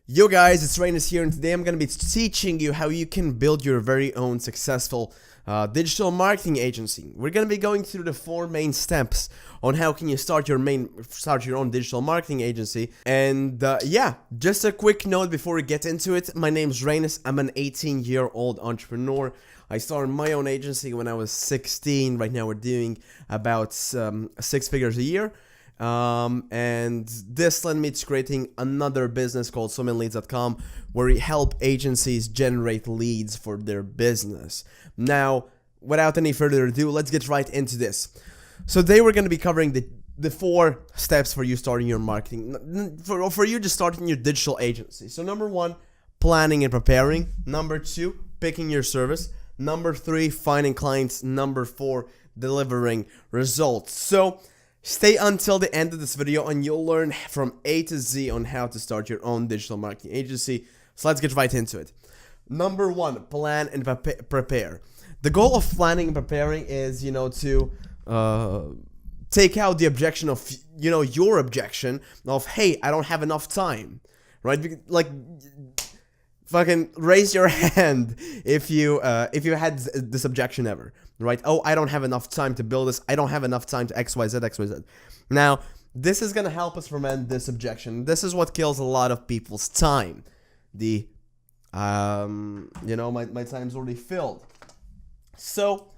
Yo guys, it's Rainis here, and today I'm going to be teaching you how you can build your very own successful digital marketing agency. We're going to be going through the 4 main steps on how can you start your own digital marketing agency. And yeah, just a quick note before we get into it. My name's Rainis. I'm an 18-year-old entrepreneur. I started my own agency when I was 16. Right now we're doing about 6 figures a year. And this led me to creating another business called SwimInLeads.com, where we help agencies generate leads for their business. Now, without any further ado, let's get right into this. So today we're going to be covering the 4 steps for you starting your marketing, for you just starting your digital agency. So number 1, planning and preparing. Number 2, picking your service. Number 3, finding clients. Number 4, delivering results. So stay until the end of this video and you'll learn from A to Z on how to start your own digital marketing agency. So let's get right into it. Number 1, plan and prepare. The goal of planning and preparing is, to take out the objection of, your objection of, hey, I don't have enough time, right? Like, fucking raise your hand if you had this objection ever, right? Oh, I don't have enough time to build this. I don't have enough time to XYZ. Now, this is gonna help us prevent this objection. This is what kills a lot of people's time. My time's already filled. So,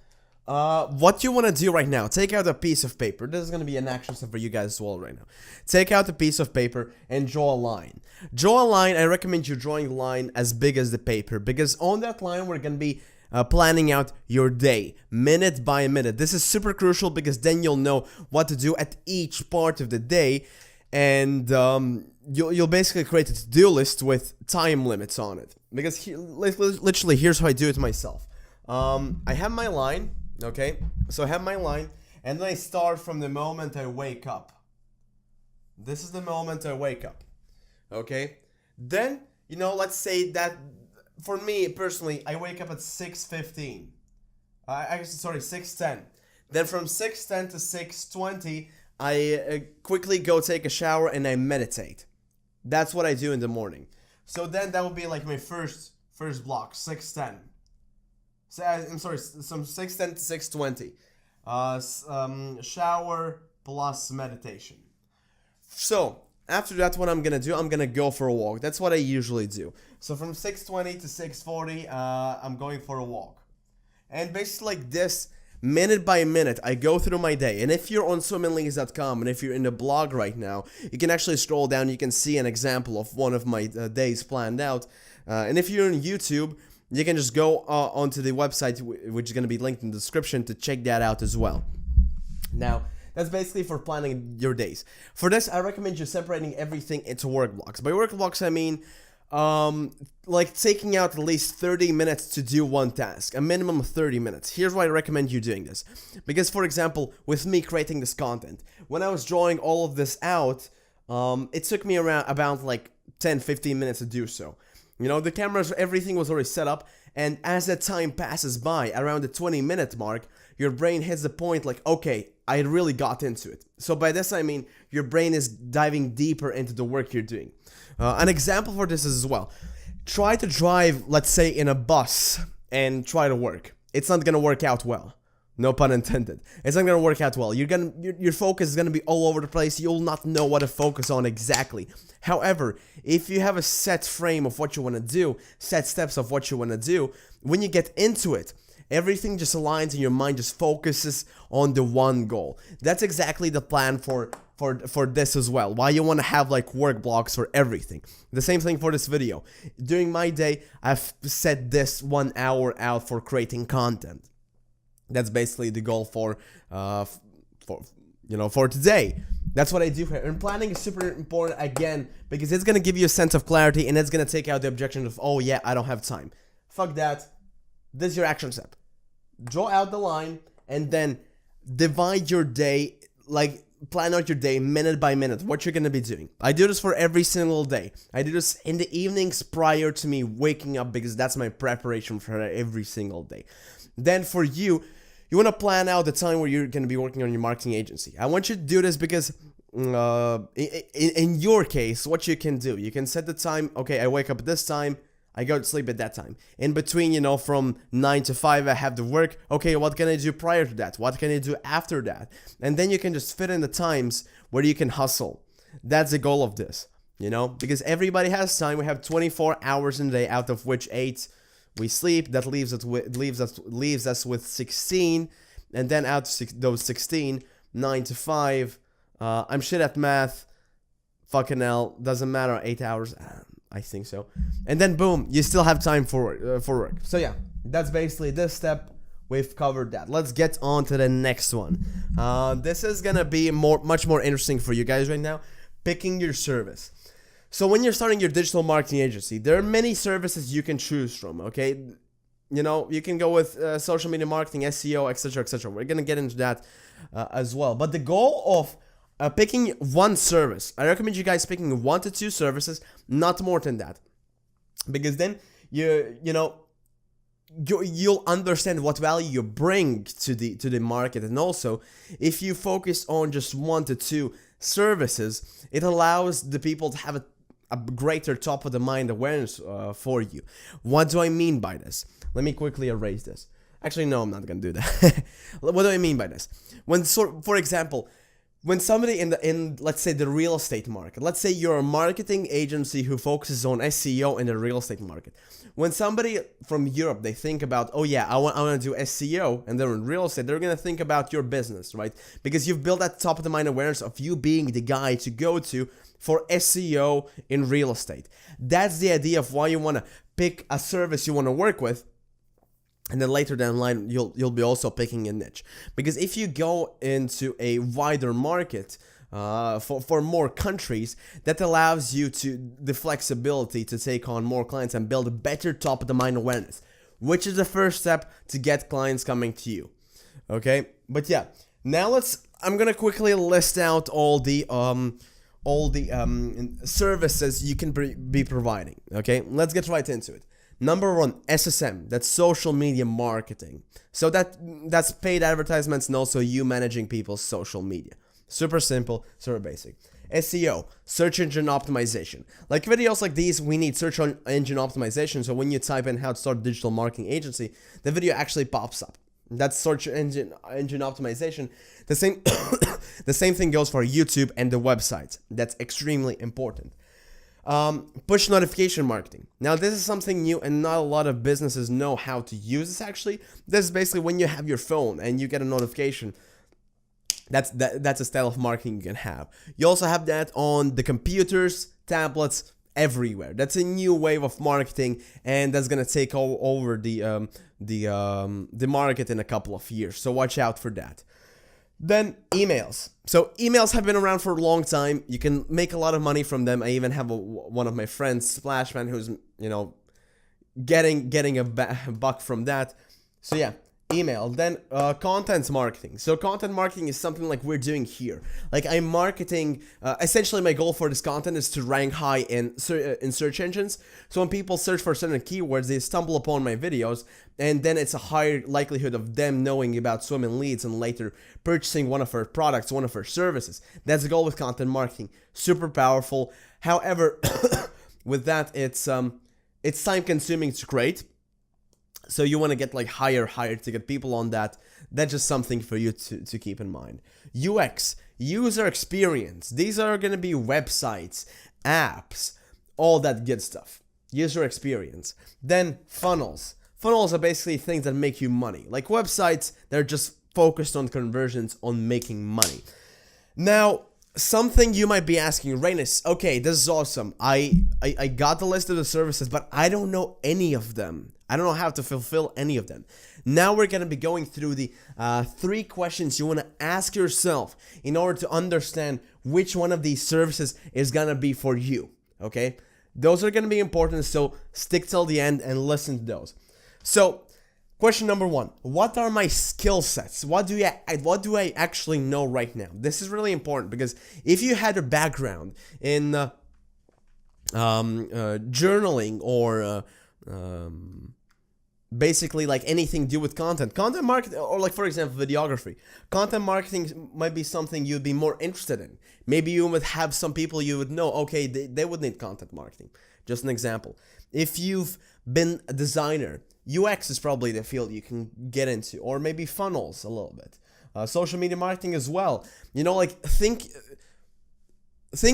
what you want to do right now, take out a piece of paper. This is going to be an action step for you guys as well right now. Take out a piece of paper and draw a line. Draw a line. I recommend you drawing a line as big as the paper, because on that line, we're going to be planning out your day, minute by minute. This is super crucial because then you'll know what to do at each part of the day, and you'll basically create a to-do list with time limits on it. Because literally, here's how I do it myself. I have my line. Okay, so I have my line, and then I start from the moment I wake up. This is the moment I wake up. Okay, then, let's say that for me personally, I wake up at 6:15. 6:10. Then from 6:10 to 6:20, I quickly go take a shower and I meditate. That's what I do in the morning. So then that would be like my first block, 6:10. From 6:10 to 6:20. Shower plus meditation. So, after that, what I'm gonna do, I'm gonna go for a walk. That's what I usually do. So from 6:20 to 6:40, I'm going for a walk. And basically like this, minute by minute, I go through my day. And if you're on SwimInLeads.com, and if you're in the blog right now, you can actually scroll down, you can see an example of one of my days planned out. And if you're on YouTube, you can just go onto the website, which is going to be linked in the description, to check that out as well. Now, that's basically for planning your days. For this, I recommend you separating everything into work blocks. By work blocks, I mean like taking out at least 30 minutes to do one task, a minimum of 30 minutes. Here's why I recommend you doing this. Because, for example, with me creating this content, when I was drawing all of this out, it took me about like 10-15 minutes to do so. The cameras, everything was already set up, and as that time passes by, around the 20-minute mark, your brain hits the point like, okay, I really got into it. So by this I mean, your brain is diving deeper into the work you're doing. An example for this is as well, try to drive, let's say, in a bus and try to work. It's not gonna work out well. No pun intended. It's not gonna work out well. Your focus is gonna be all over the place. You'll not know what to focus on exactly. However, if you have a set frame of what you want to do, set steps of what you want to do, when you get into it, everything just aligns and your mind just focuses on the one goal. That's exactly the plan for this as well. Why you want to have like work blocks for everything. The same thing for this video. During my day, I've set this 1 hour out for creating content. That's basically the goal for today. That's what I do here. And planning is super important again, because it's gonna give you a sense of clarity and it's gonna take out the objection of, oh yeah, I don't have time. Fuck that. This is your action step. Draw out the line and then divide your day, like plan out your day minute by minute, what you're gonna be doing. I do this for every single day. I do this in the evenings prior to me waking up, because that's my preparation for every single day. Then for you want to plan out the time where you're going to be working on your marketing agency. I want you to do this because in your case, what you can do, you can set the time. Okay, I wake up at this time, I go to sleep at that time. In between, from 9 to 5, I have to work. Okay, what can I do prior to that? What can I do after that? And then you can just fit in the times where you can hustle. That's the goal of this, because everybody has time. We have 24 hours in a day, out of which 8 we sleep. That leaves us with 16, and then out of those 16, 9 to 5. I'm shit at math. Fucking hell, doesn't matter. 8 hours. I think so. And then boom, you still have time for work. So yeah, that's basically this step. We've covered that. Let's get on to the next one. This is gonna be much more interesting for you guys right now. Picking your service. So when you're starting your digital marketing agency, there are many services you can choose from. Okay, you can go with social media marketing, SEO, etc., etc. We're gonna get into that as well. But the goal of picking one service, I recommend you guys picking 1 to 2 services, not more than that, because then you'll understand what value you bring to the market. And also, if you focus on just 1 to 2 services, it allows the people to have a greater top of the mind awareness for you. What do I mean by this? Let me quickly erase this. Actually, no, I'm not gonna do that. What do I mean by this? For example, when somebody in let's say the real estate market, let's say you're a marketing agency who focuses on SEO in the real estate market. When somebody from Europe, they think about, oh yeah, I want to do SEO, and they're in real estate, they're gonna think about your business, right? Because you've built that top of the mind awareness of you being the guy to go to for SEO in real estate. That's the idea of why you want to pick a service you want to work with. And then later down the line, you'll be also picking a niche. Because if you go into a wider market for more countries, that allows you the flexibility to take on more clients and build a better top of the mind awareness, which is the first step to get clients coming to you. Okay, but yeah, now I'm gonna quickly list out all the services you can be providing. Okay, let's get right into it. Number 1, SSM, that's social media marketing. So that's paid advertisements and also you managing people's social media. Super simple, super basic. SEO, search engine optimization. Like videos like these, we need search engine optimization. So when you type in how to start a digital marketing agency, the video actually pops up. That's search engine optimization. The same the same thing goes for YouTube and the website. That's extremely important. Push notification marketing. Now this is something new and not a lot of businesses know how to use this actually. This is basically when you have your phone and you get a notification. That's a style of marketing you can have. You also have that on the computers, tablets, everywhere. That's a new wave of marketing, and that's gonna take over the market in a couple of years. So watch out for that. Then emails. So emails have been around for a long time. You can make a lot of money from them. I even have one of my friends, Splashman, who's getting a buck from that. So yeah, email. Then content marketing. So content marketing is something like we're doing here. Like I'm marketing. Essentially, my goal for this content is to rank high in search engines. So when people search for certain keywords, they stumble upon my videos, and then it's a higher likelihood of them knowing about Swim and Leads and later purchasing one of our products, one of our services. That's the goal with content marketing. Super powerful. However, with that, it's time consuming to create. So you want to get like higher to get people on that. That's just something for you to keep in mind. UX, user experience. These are going to be websites, apps, all that good stuff. User experience. Then funnels. Funnels are basically things that make you money. Like websites, they're just focused on conversions, on making money. Now, something you might be asking, Rainis, okay, this is awesome. I got the list of the services, but I don't know any of them. I don't know how to fulfill any of them. Now we're going to be going through the 3 questions you want to ask yourself in order to understand which one of these services is going to be for you, okay? Those are going to be important, so stick till the end and listen to those. So, question number 1, what are my skill sets? What do I actually know right now? This is really important because if you had a background in journaling or basically like anything to do with content marketing, or like for example videography. Content marketing might be something you'd be more interested in. Maybe you would have some people you would know, okay, they would need content marketing. Just an example. If you've been a designer, UX is probably the field you can get into, or maybe funnels a little bit. Social media marketing as well. You know, like think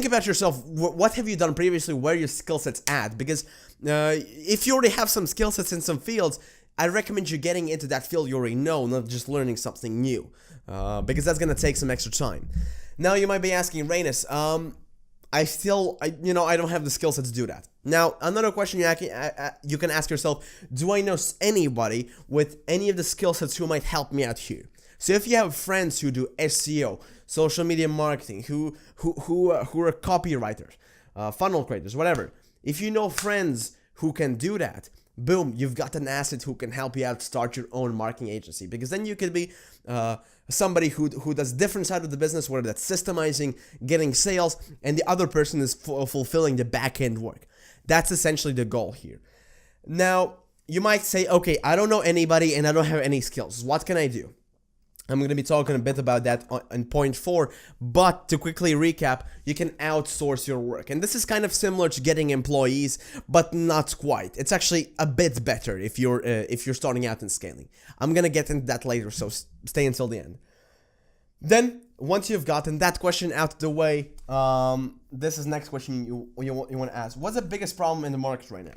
about yourself. What have you done previously? Where your skill sets at? Because if you already have some skill sets in some fields, I recommend you getting into that field you already know, not just learning something new, because that's gonna take some extra time. Now you might be asking, Rainis, I don't have the skill set to do that. Now, another question you can ask yourself: do I know anybody with any of the skill sets who might help me out here? So if you have friends who do SEO, social media marketing, who are copywriters, funnel creators, whatever. If you know friends who can do that, boom, you've got an asset who can help you out start your own marketing agency. Because then you could be somebody who does different side of the business, whether that's systemizing, getting sales, and the other person is fulfilling the back end work. That's essentially the goal here. Now, you might say, okay, I don't know anybody and I don't have any skills. What can I do? I'm going to be talking a bit about that in point 4, but to quickly recap, you can outsource your work. And this is kind of similar to getting employees, but not quite. It's actually a bit better if you're starting out in scaling. I'm going to get into that later, so stay until the end. Then, once you've gotten that question out of the way, this is next question you want to ask. What's the biggest problem in the market right now?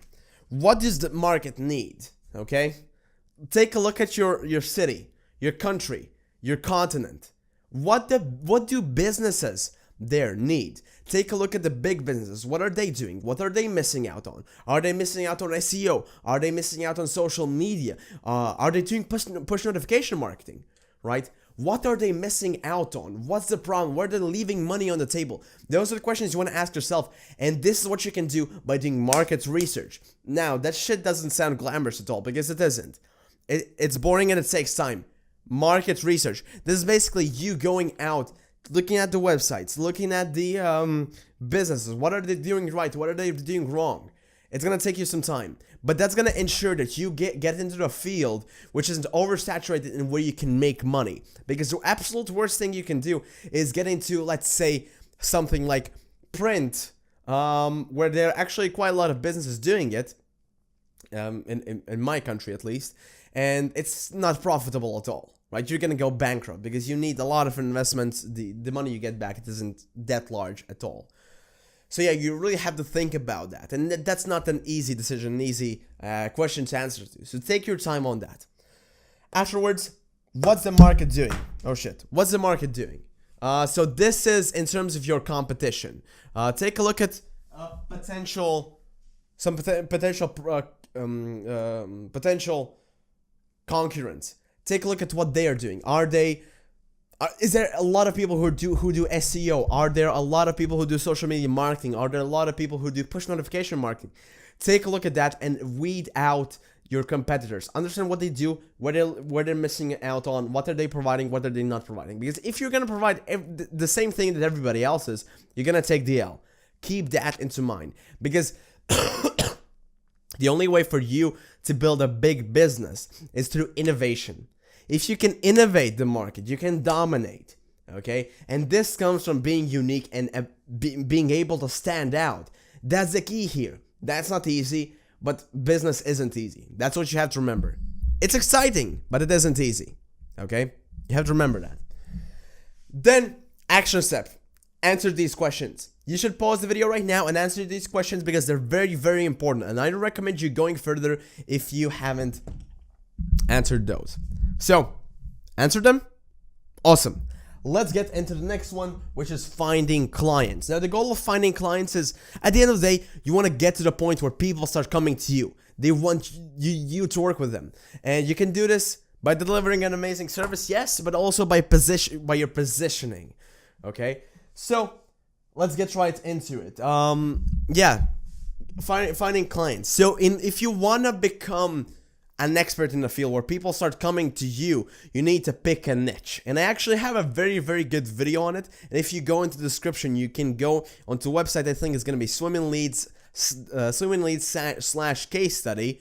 What does the market need? Okay? Take a look at your city, your country, your continent. What do businesses there need? Take a look at the big businesses. What are they doing? What are they missing out on? Are they missing out on SEO? Are they missing out on social media? Are they doing push notification marketing? Right? What are they missing out on? What's the problem? Where are they leaving money on the table? Those are the questions you want to ask yourself. And this is what you can do by doing market research. Now, that shit doesn't sound glamorous at all, because it isn't. It's boring and it takes time. Market research. This is basically you going out, looking at the websites, looking at the businesses. What are they doing right? What are they doing wrong? It's going to take you some time. But that's going to ensure that you get into the field which isn't oversaturated and where you can make money. Because the absolute worst thing you can do is get into, let's say, something like print, where there are actually quite a lot of businesses doing it, in my country at least, and it's not profitable at all. Right, you're gonna go bankrupt because you need a lot of investments. The money you get back, it isn't that large at all. So yeah, you really have to think about that, and that's not an easy decision, an easy question to answer to. So take your time on that. Afterwards, what's the market doing? Oh shit, what's the market doing? So this is in terms of your competition. Take a look at potential concurrents. Take a look at what they are doing. Is there a lot of people who do SEO? Are there a lot of people who do social media marketing? Are there a lot of people who do push notification marketing? Take a look at that and weed out your competitors. Understand what they do, where they're missing out on, what are they providing, what are they not providing. Because if you're going to provide the same thing that everybody else is, you're going to take the L. Keep that into mind. Because the only way for you to build a big business is through innovation. If you can innovate the market, you can dominate, okay? And this comes from being unique and being able to stand out. That's the key here. That's not easy, but business isn't easy. That's what you have to remember. It's exciting, but it isn't easy, okay? You have to remember that. Then, action step. Answer these questions. You should pause the video right now and answer these questions because they're very, very important. And I recommend you going further if you haven't answered those. So, answer them? Awesome. Let's get into the next one, which is finding clients. Now, the goal of finding clients is, at the end of the day, you want to get to the point where people start coming to you. They want you to work with them. And you can do this by delivering an amazing service, yes, but also by your positioning. Okay? So, let's get right into it. Finding clients. So, if you want to become an expert in the field where people start coming to you, you need to pick a niche. And I actually have a very, very good video on it. And if you go into the description, you can go onto the website. I think it's going to be Swimming Leads / case study.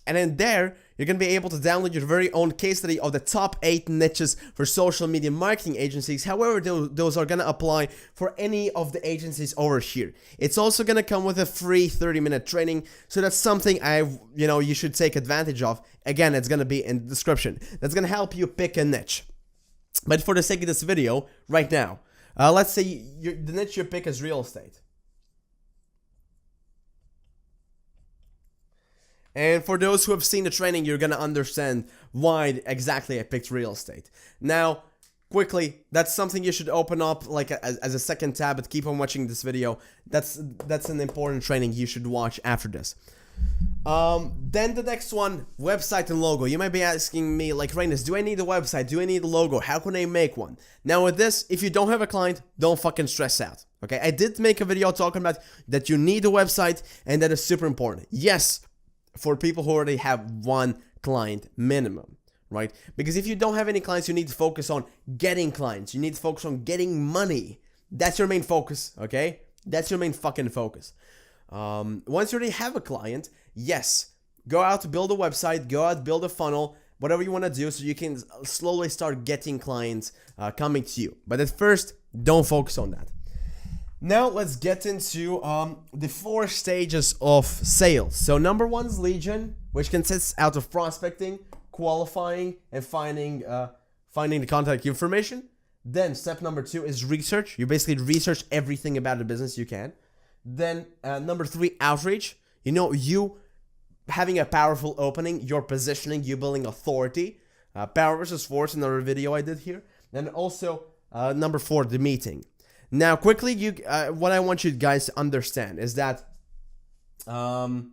And then there, you're going to be able to download your very own case study of the top 8 niches for social media marketing agencies. However, those are going to apply for any of the agencies over here. It's also going to come with a free 30-minute training. So that's something you should take advantage of. Again, it's going to be in the description. That's going to help you pick a niche. But for the sake of this video, right now, let's say the niche you pick is real estate. And for those who have seen the training, you're going to understand why exactly I picked real estate. Now, quickly, that's something you should open up like as a second tab, but keep on watching this video. That's an important training you should watch after this. Then the next one, website and logo. You might be asking me, like, Rainis, do I need a website? Do I need a logo? How can I make one? Now with this, if you don't have a client, don't fucking stress out. Okay, I did make a video talking about that you need a website, and that is super important. Yes, for people who already have one client minimum, right? Because if you don't have any clients, you need to focus on getting clients. You need to focus on getting money. That's your main focus, okay? That's your main fucking focus. Once you already have a client, yes, go out to build a website, go out, build a funnel, whatever you want to do so you can slowly start getting clients coming to you. But at first, don't focus on that. Now let's get into the 4 stages of sales. So number 1 is lead gen, which consists out of prospecting, qualifying, and finding the contact information. Then step number 2 is research. You basically research everything about the business you can. Then number 3, outreach. You having a powerful opening, your positioning, you building authority. Power versus force, another video I did here. And also number 4, the meeting. Now, quickly, what I want you guys to understand is that over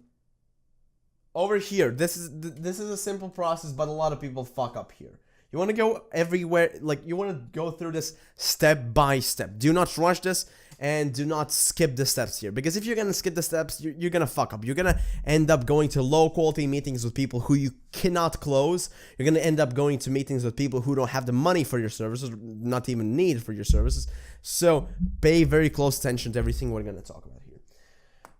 here, this is a simple process, but a lot of people fuck up here. You want to go everywhere, like you want to go through this step by step. Do not rush this and do not skip the steps here, because if you're going to skip the steps, you're going to fuck up. You're going to end up going to low quality meetings with people who you cannot close. You're going to end up going to meetings with people who don't have the money for your services, not even need for your services. So pay very close attention to everything we're going to talk about here.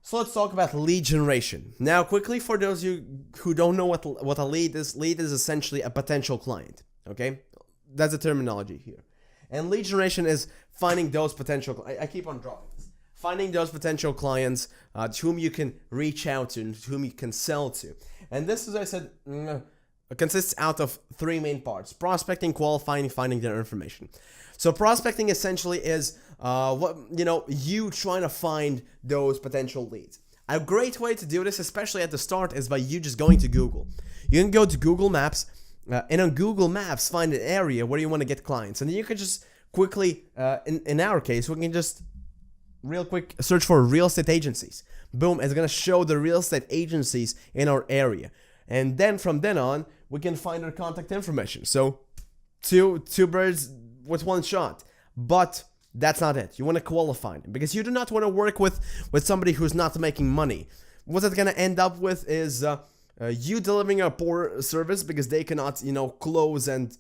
So let's talk about lead generation. Now, quickly, for those of you who don't know what a lead is essentially a potential client. Okay, that's the terminology here. And lead generation is finding those potential. I keep on dropping this. Finding those potential clients to whom you can reach out to and to whom you can sell to. And this, as I said, consists out of 3 main parts: prospecting, qualifying, finding their information. So prospecting essentially is you trying to find those potential leads. A great way to do this, especially at the start, is by you just going to Google. You can go to Google Maps. And on Google Maps, find an area where you want to get clients. And then you can just quickly, in our case, we can just real quick search for real estate agencies. Boom, it's going to show the real estate agencies in our area. And then from then on, we can find their contact information. So two birds with one shot. But that's not it. You want to qualify them, because you do not want to work with somebody who's not making money. What it's going to end up with is you delivering a poor service because they cannot, close, and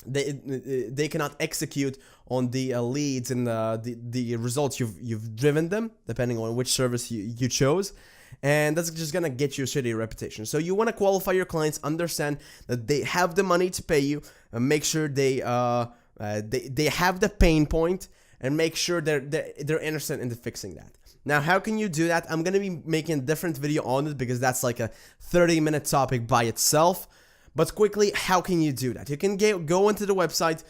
they cannot execute on the leads and the results you've driven them, depending on which service you chose. And that's just gonna get you a shitty reputation. So you want to qualify your clients, understand that they have the money to pay you, and make sure they have the pain point, and make sure they're interested in fixing that. Now, how can you do that? I'm going to be making a different video on it, because that's like a 30-minute topic by itself. But quickly, how can you do that? You can go into the website,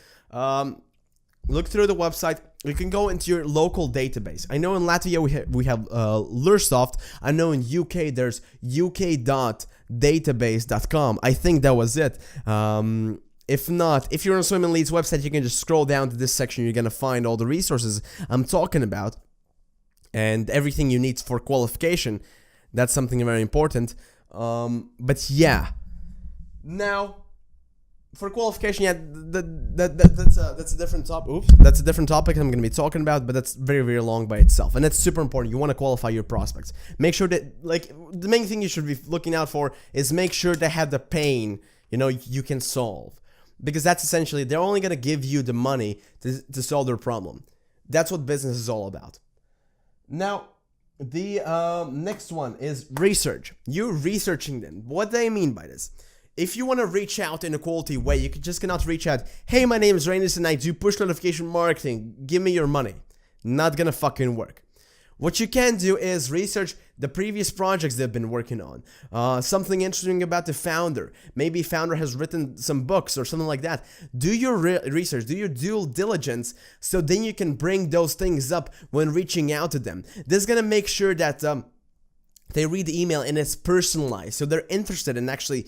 look through the website. You can go into your local database. I know in Latvia we have Lursoft. I know in UK there's uk.database.com. I think that was it. If not, if you're on Swim and Leads website, you can just scroll down to this section. You're going to find all the resources I'm talking about. And everything you need for qualification. That's something very important. But yeah. Now, for qualification, yeah, that's a different topic. Oops, that's a different topic I'm going to be talking about, but that's very, very long by itself. And that's super important. You want to qualify your prospects. Make sure that, the main thing you should be looking out for is make sure they have the pain, you can solve. Because that's essentially, they're only going to give you the money to solve their problem. That's what business is all about. Now, The next one is research. You're researching them. What do I mean by this? If you want to reach out in a quality way, you just cannot reach out, hey, my name is Rainis and I do push notification marketing. Give me your money. Not gonna fucking work. What you can do is research the previous projects they've been working on. Something interesting about the founder. Maybe founder has written some books or something like that. Do your research, do your due diligence, so then you can bring those things up when reaching out to them. This is gonna make sure that they read the email and it's personalized, so they're interested in actually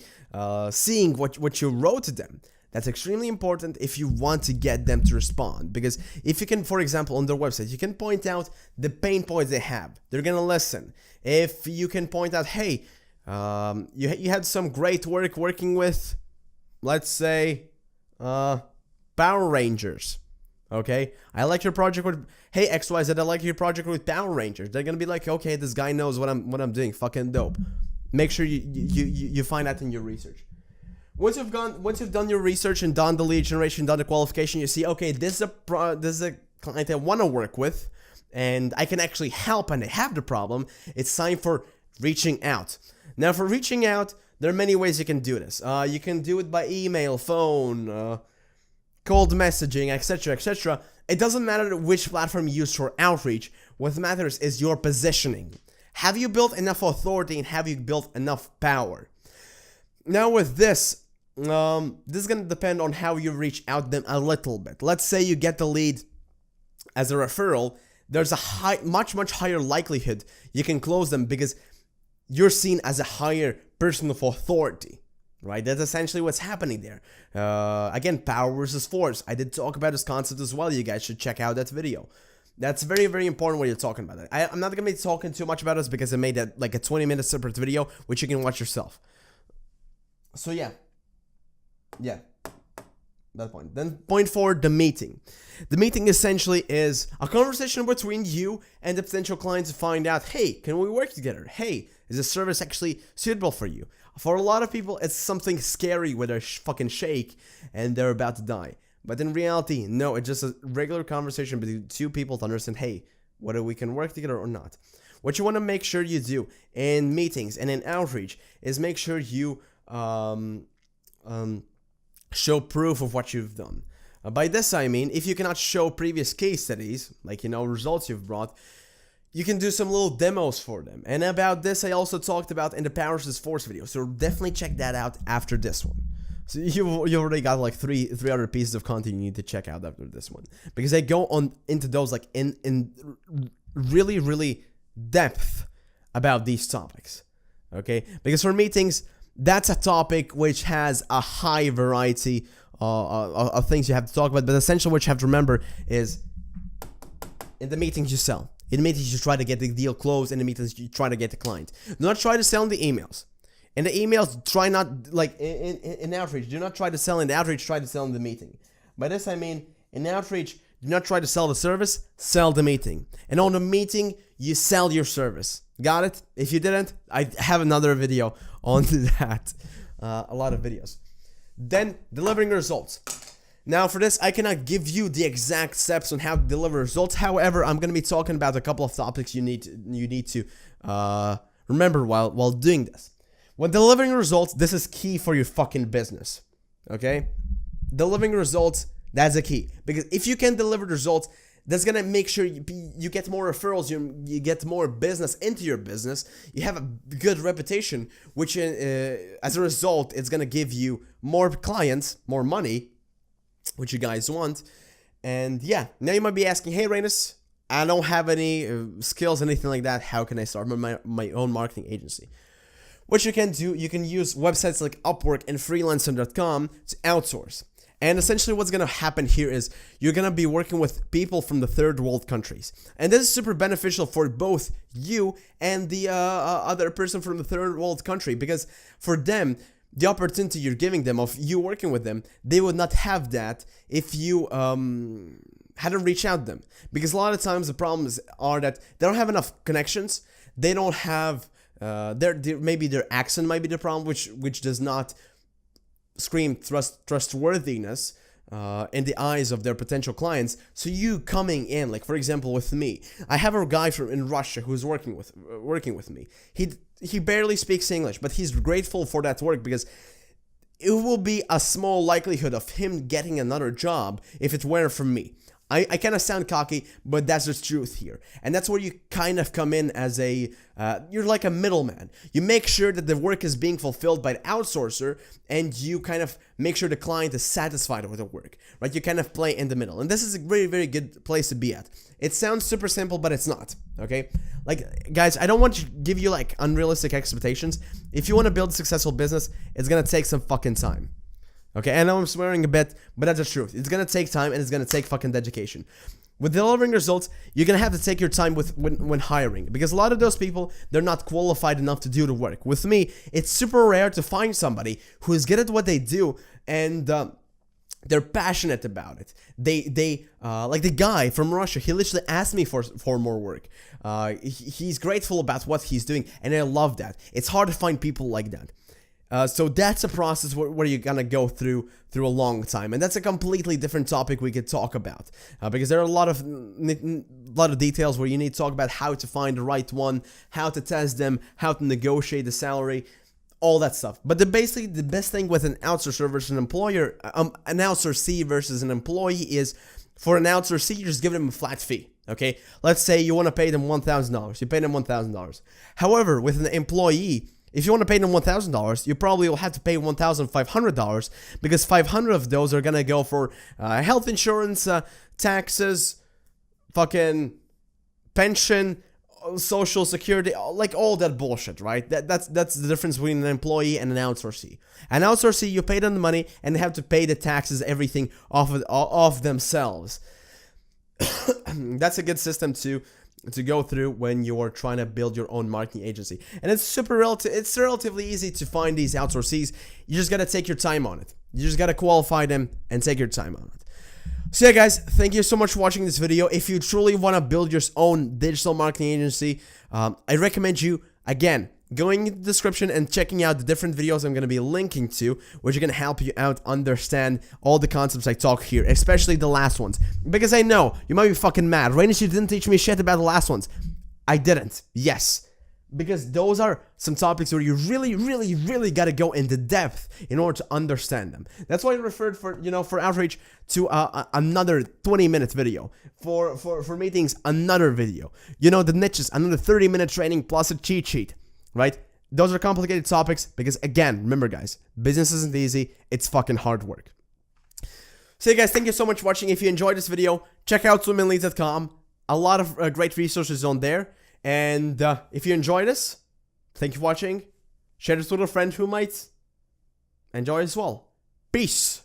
seeing what you wrote to them. That's extremely important if you want to get them to respond, because if you can, for example, on their website, you can point out the pain points they have. They're gonna listen. If you can point out, hey, you had some great work working with, let's say, Power Rangers. Okay, I like your project with, hey, XYZ, I like your project with Power Rangers. They're gonna be like, okay, this guy knows what I'm doing. Fucking dope. Make sure you find that in your research. Once you've done your research and done the lead generation, done the qualification, you see, okay, this is a client I want to work with, and I can actually help, and they have the problem. It's time for reaching out. Now, for reaching out, there are many ways you can do this. You can do it by email, phone, cold messaging, etc., etc. It doesn't matter which platform you use for outreach. What matters is your positioning. Have you built enough authority, and have you built enough power? Now, with this is going to depend on how you reach out them a little bit. Let's say you get the lead as a referral. There's a much higher likelihood you can close them because you're seen as a higher person of authority, right? That's essentially what's happening there. Again, power versus force. I did talk about this concept as well. You guys should check out that video. That's very, very important when you're talking about it. I'm not going to be talking too much about this because I made that like a 20-minute separate video, which you can watch yourself. So yeah, that point. Then point 4, the meeting. The meeting essentially is a conversation between you and the potential client to find out, hey, can we work together? Hey, is this service actually suitable for you? For a lot of people, it's something scary where they fucking shake and they're about to die. But in reality, no, it's just a regular conversation between two people to understand, hey, whether we can work together or not. What you want to make sure you do in meetings and in outreach is make sure you show proof of what you've done. By this I mean, if you cannot show previous case studies, like, results you've brought, you can do some little demos for them. And about this I also talked about in the Power versus Force video, so definitely check that out after this one. So you already got like three other pieces of content you need to check out after this one, because I go on into those like in really depth about these topics. Okay, because for meetings, that's a topic which has a high variety of things you have to talk about, but essentially what you have to remember is in the meetings you sell. In the meetings you try to get the deal closed, in the meetings you try to get the client. Do not try to sell in the emails. In the emails, try not, like in outreach, do not try to sell in the outreach, try to sell in the meeting. By this I mean, in outreach, do not try to sell the service, sell the meeting. And on the meeting, you sell your service. Got it? If you didn't, I have another video on that. A lot of videos. Then, delivering results. Now for this, I cannot give you the exact steps on how to deliver results. However, I'm going to be talking about a couple of topics you need to remember while doing this. When delivering results, this is key for your fucking business. Okay? Delivering results, that's a key. Because if you can deliver results, that's going to make sure you get more referrals, you get more business into your business, you have a good reputation, which as a result, it's going to give you more clients, more money, which you guys want. And yeah, now you might be asking, hey Rainis, I don't have any skills, anything like that. How can I start my own marketing agency? What you can do, you can use websites like Upwork and freelancer.com to outsource. And essentially what's going to happen here is you're going to be working with people from the third world countries. And this is super beneficial for both you and the other person from the third world country, because for them, the opportunity you're giving them of you working with them, they would not have that if you hadn't reached out to them. Because a lot of times the problems are that they don't have enough connections. They don't have, maybe their accent might be the problem, which does not scream trustworthiness. in the eyes of their potential clients. So you coming in, like for example with me, I have a guy from in Russia who's working with me. He barely speaks English, but he's grateful for that work because it will be a small likelihood of him getting another job if it weren't for me. I kind of sound cocky, but that's the truth here. And that's where you kind of come in as you're like a middleman. You make sure that the work is being fulfilled by the outsourcer, and you kind of make sure the client is satisfied with the work, right? You kind of play in the middle. And this is a very, very good place to be at. It sounds super simple, but it's not, okay? Like, guys, I don't want to give you like unrealistic expectations. If you want to build a successful business, it's going to take some fucking time. Okay, I know I'm swearing a bit, but that's the truth. It's gonna take time and it's gonna take fucking dedication. With delivering results, you're gonna have to take your time when hiring, because a lot of those people, they're not qualified enough to do the work. With me, it's super rare to find somebody who is good at what they do and they're passionate about it. They like the guy from Russia, he literally asked me for more work. He's grateful about what he's doing, and I love that. It's hard to find people like that. So that's a process where you're gonna go through a long time, and that's a completely different topic we could talk about, because there are a lot of details where you need to talk about how to find the right one, how to test them, how to negotiate the salary, all that stuff. But basically the best thing with an outsourcer versus an employer, an outsourcee versus an employee is, for an outsourcee, you just give them a flat fee. Okay, let's say you want to pay them $1,000, you pay them $1,000. However, with an employee, if you want to pay them $1,000, you probably will have to pay $1,500, because 500 of those are gonna go for health insurance, taxes, fucking pension, social security, like all that bullshit, right? That's the difference between an employee and an outsourcee. An outsourcee, you pay them the money and they have to pay the taxes, everything off themselves. That's a good system to go through when you are trying to build your own marketing agency. And it's it's relatively easy to find these outsourcees. You just gotta take your time on it. You just gotta qualify them and take your time on it. So yeah, guys, thank you so much for watching this video. If you truly want to build your own digital marketing agency, I recommend you, again, going in the description and checking out the different videos I'm going to be linking to, which are going to help you out understand all the concepts I talk here, especially the last ones. Because I know, you might be fucking mad. Rainish, you didn't teach me shit about the last ones. I didn't. Yes. Because those are some topics where you really got to go into depth in order to understand them. That's why I referred for outreach to another 20-minute video. For meetings, another video. The niches, another 30-minute training plus a cheat sheet. Right? Those are complicated topics because, again, remember guys, business isn't easy, it's fucking hard work. So guys, thank you so much for watching. If you enjoyed this video, check out swimandleads.com. A lot of great resources on there. And if you enjoyed this, thank you for watching. Share this with a friend who might enjoy as well. Peace.